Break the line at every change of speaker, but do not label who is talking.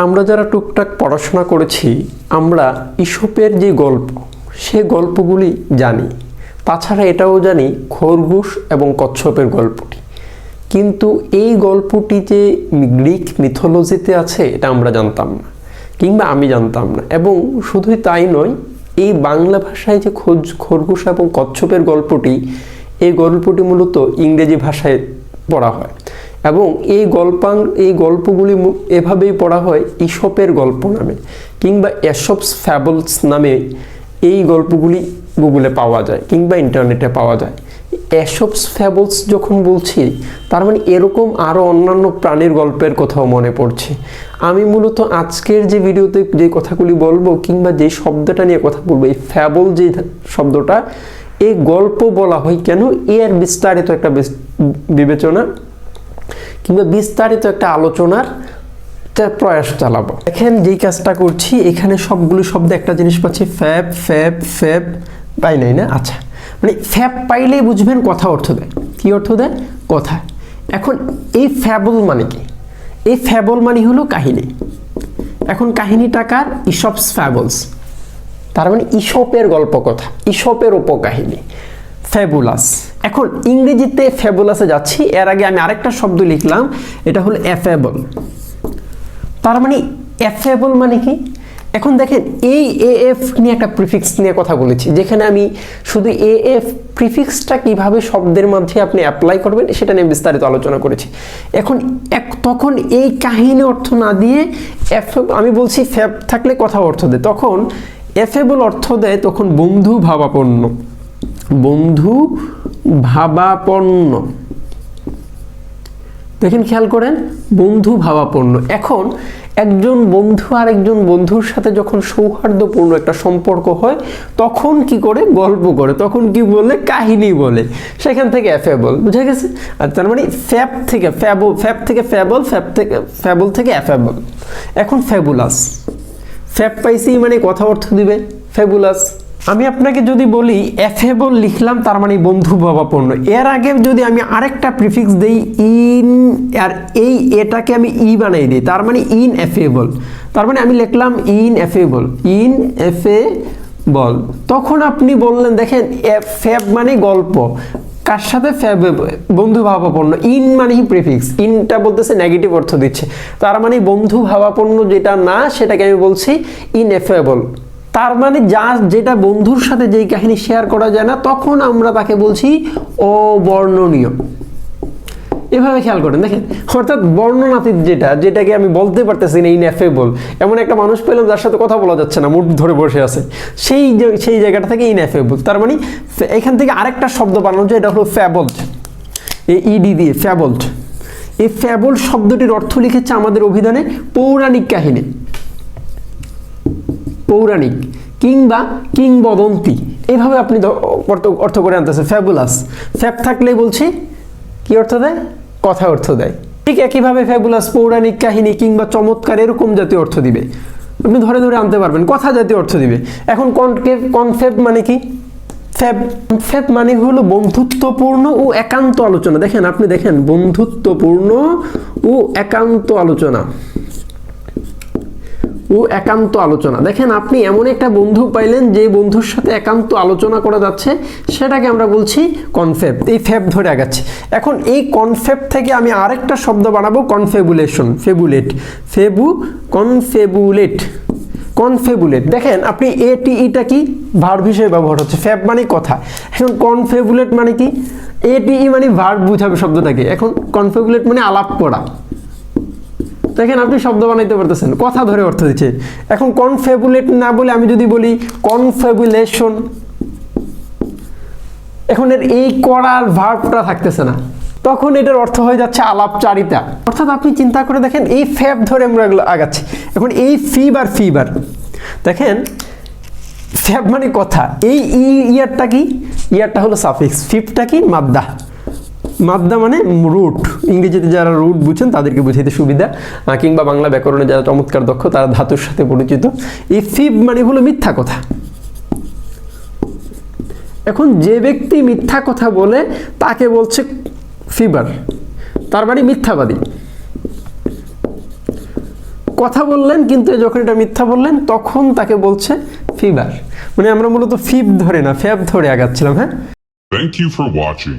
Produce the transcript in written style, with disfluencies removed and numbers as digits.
আমরা যারা টুকটাক পড়াশোনা করেছি আমরা ঈশপের যে গল্প সে গল্পগুলি জানি। তাছাড়া এটাও জানি খরগোশ এবং কচ্ছপের গল্পটি, কিন্তু এই গল্পটি যে গ্রিক মিথোলজিতে আছে এটা আমরা জানতাম না, কিংবা আমি জানতাম না। এবং শুধুই তাই নয়, এই বাংলা ভাষায় যে খরগোশ এবং কচ্ছপের গল্পটি, এই গল্পটি মূলত ইংরেজি ভাষায় পড়া হয় এবং এই গল্পগুলি এভাবেই পড়া হয় ঈশপের গল্প নামে, কিংবা এসপস ফ্যাবলস নামে এই গল্পগুলি গুগলে পাওয়া যায় কিংবা ইন্টারনেটে পাওয়া যায়। এসপস ফ্যাবলস যখন বলছি তার মানে এরকম আরও অন্যান্য প্রাণীর গল্পের কথাও মনে পড়ছে। আমি মূলত আজকের যে ভিডিওতে যে কথাগুলি বলবো কিংবা যে শব্দটা নিয়ে কথা বলবো, এই ফ্যাবল যে শব্দটা, এই গল্প বলা হয় কেন, এর বিস্তারিত একটা বিবেচনা কিংবা বিস্তারিত একটা আলোচনার প্রয়াস চালাবো। দেখেন যেই কাজটা করছি, এখানে সবগুলো শব্দ একটা জিনিস পাচ্ছি, ফ্যাব ফ্যাব ফ্যাব, পাই নাই না? আচ্ছা, মানে ফ্যাব পাইলেই বুঝবেন কথা অর্থ দেয়। কি অর্থ দেয়? কথা। এখন এই ফ্যাবল মানে কি? এই ফ্যাবল মানে হলো কাহিনী। এখন কাহিনীটা কার? ঈশপস ফ্যাবলস, তার মানে ঈশপের গল্প কথা, ঈশপের উপকাহিনী, ফ্যাবুলাস। এখন ইংরেজিতে ফ্যাবুলাসে যাচ্ছি, এর আগে আমি আরেকটা শব্দ লিখলাম, এটা হলো অ্যাফেবল। তার মানে অ্যাফেবল মানে কি? এখন দেখেন এই এএফ নিয়ে একটা প্রিফিক্স নিয়ে কথা বলেছি, যেখানে আমি শুধু এএফ প্রিফিক্সটা কিভাবে শব্দের মধ্যে আপনি অ্যাপ্লাই করবেন সেটা নিয়ে বিস্তারিত আলোচনা করেছি। এখন তখন এই কাহিনী অর্থ না দিয়ে আমি বলছি ফ্যাব থাকলে কথা অর্থ দেয়, তখন অ্যাফেবল অর্থ দেয় তখন বন্ধু ভাবাপন্ন, বন্ধু ভাবাপন্ন। দেখেন খেয়াল করেন, বন্ধু ভাবাপন্ন। এখন একজন বন্ধু আর একজন বন্ধুর সাথে যখন সৌহার্দ্যপূর্ণ একটা সম্পর্ক হয় তখন কি করে? গল্প করে। তখন কি বলে? কাহিনী বলে। সেখান থেকে অ্যাফেবল, বুঝা গেছে? আর তার মানে ফ্যাব থেকে ফ্যাবল, ফ্যাব থেকে ফ্যাবল, ফ্যাবল থেকে অ্যাফেবল। এখন ফ্যাবুলাস, ফ্যাব পাইছি মানে কথা অর্থ দিবে ফ্যাবুলাস। আমি আপনাকে যদি বলি অ্যাফেবল লিখলাম, তার মানে বন্ধু ভাবাপন্ন। এর আগে যদি আমি আরেকটা প্রিফিক্স দেই ইন, আর এটাকে আমি ই বানাই দিই, তার মানে ইন অ্যাফেবল। তার মানে আমি লিখলাম ইন অ্যাফেবল, ইন অ্যাফেবল। তখন আপনি বললেন দেখেন ফ্যাব মানে গল্প, কার সাথে? ফ্যাব, বন্ধু ভাবাপন্ন। ইন মানে প্রিফিক্স, ইনটা বলতেছে নেগেটিভ অর্থ দিচ্ছে, তার মানে বন্ধু ভাবাপন্ন যেটা না সেটাকে আমি বলছি ইনএফেবল। তার মানে যেটা বন্ধুর সাথে যেই কাহিনী শেয়ার করা যায় না তখন আমরা তাকে বলছি অবর্ণনীয়। এভাবে খেয়াল করেন, দেখেন, অর্থাৎ বর্ণনাতীত যেটাকে আমি বলতে পারতেছি না ইনএফেবল, এমন একটা মানুষ পেলাম যার সাথে কথা বলা যাচ্ছে না, মুড ধরে বসে আছে, সেই জায়গাটা থেকে ইনএফেবল। তার মানে এখান থেকে আরেকটা শব্দ বানানো যায়, এটা হলো ফ্যাবলড, এই ইডি দিয়ে ফ্যাবলড। এই ফ্যাবল শব্দটির অর্থ লিখেছে আমাদের অভিধানে পৌরাণিক কাহিনী, পৌরাণিক কিংবা কিংবদন্তি, এইভাবে আপনি অর্থ করে আনতেছে ফ্যাবুলাস। ফ্যাব থাকলেই বলছি কি অর্থ দেয়? কথা অর্থ দেয়। ঠিক একইভাবে ফ্যাবুলাস পৌরাণিক কাহিনী কিংবা চমৎকার এরকম জাতীয় অর্থ দিবে, আপনি ধরে ধরে আনতে পারবেন, কথা জাতীয় অর্থ দিবে। এখন কনফেব মানে কি? ফ্যাব মানে হলো বন্ধুত্বপূর্ণ ও একান্ত আলোচনা। দেখেন, আপনি দেখেন, বন্ধুত্বপূর্ণ ও একান্ত আলোচনা, ও একান্ত আলোচনা। দেখেন, আপনি এমন একটা বন্ধু পাইলেন যে বন্ধুর সাথে একান্ত আলোচনা করা যাচ্ছে, সেটাকে আমরা বলছি কনফেব। এই ফ্যাব ধরে আগাচ্ছি। এখন এই কনফেব থেকে আমি আরেকটা শব্দ বানাবো, কনফেবুলেশন, ফেবুলেট, কনফেবুলেট। দেখেন আপনি এটা কি ভার্ব হিসেবে ব্যবহার হচ্ছে, ফ্যাব মানে কথা। এখন কনফেবুলেট মানে কি? এটিই মানে ভার্ব বুঝাবে শব্দটাকে। এখন কনফেবুলেট মানে আলাপ করা। দেখেন আপনি শব্দ বানাইতে পারতেছেন, কথা ধরে অর্থ দিচ্ছে। এখন কনফেবুলেট না বলে আমি যদি বলি কনফেবুলেশন, এখন এর এই করার ভার্বটা থাকতেছে না, তখন এটার অর্থ হয়ে যাচ্ছে আলাপচারিতা। অর্থাৎ আপনি চিন্তা করে দেখেন, এই ফ্যাব ধরে আমরা আগাচ্ছি। এখন এই ফিবার, দেখেন ফ্যাব মানে কথা, এই ইয়ারটা কি? ইয়ারটা হলো সাফিক্স, ফিফটা কি? মাদ্দা। মাদ্দা মানে রুট, ইংরেজিতে যারা রুট বুঝছেন তাদেরকে বুঝাইতে সুবিধা, কিংবা বাংলা ব্যাকরণে যারা চমৎকার দক্ষ তারা ধাতুর সাথে পরিচিত। এই ফিব মানে হলো মিথ্যা কথা। এখন যে ব্যক্তি মিথ্যা কথা বলে তাকে বলছে ফিবার, তার মানে মিথ্যাবাদী। কথা বললেন কিন্তু যখন এটা মিথ্যা বললেন তখন তাকে বলছে ফিভার। মানে আমরা মূলত ফিভ ধরে না ফ্যাব ধরে আগাচ্ছিলাম। হ্যাঁ,
Thank you for watching.